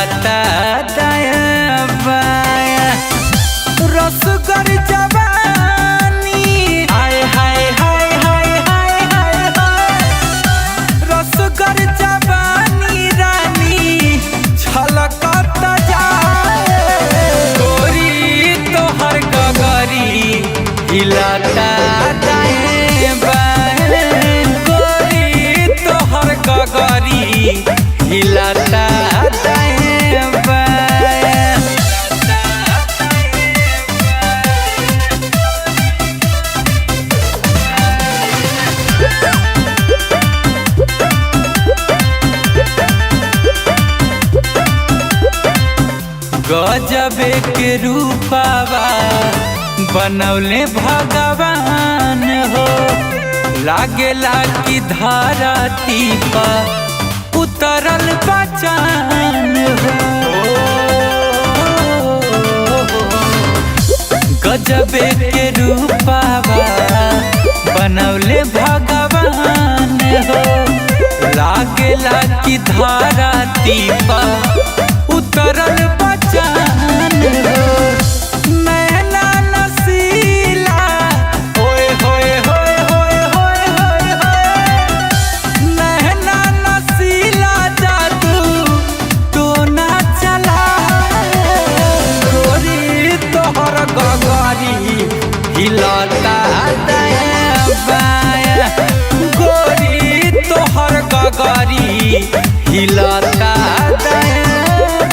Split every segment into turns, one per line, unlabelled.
हिलाता दाया बाया। रसगर जवानी हाय हाय हाय हाय हाय हाय हाय। रसगर जवानी रानी छलकत जाए। गोरी तोहर गगरी हिलाता दाया बाया। गोरी तोहर गगरी हिलाता दाया बाया। गजबे के रूपावा बनौले भगवान हो। लागेला कि धरती पर उतरल बचान हो। गजबे के रूपावा बनौले भगवान हो। लागेला कि धरती पर उतरल बचान हो। नैना नसीला होए होए होए होए होए होए होए। नैना नसीला जादू टोना चला। गोरी तोहर गगरी हिलाता दाया बाया। गोरी तोहर गगरी हिलाता दाया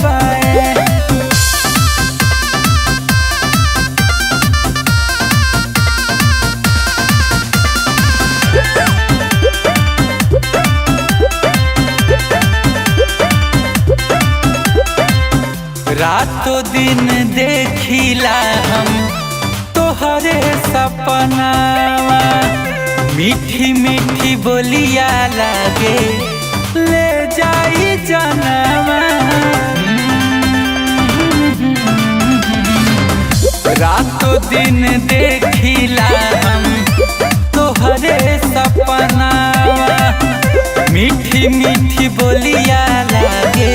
बाया। रातों दिन देखिला हम तोहरे सपनावा। मीठी मीठी बोलिया लागे ले जाई जनवा। रातों दिन देखिला हम तोहरे सपनावा। मीठी मीठी बोलिया लागे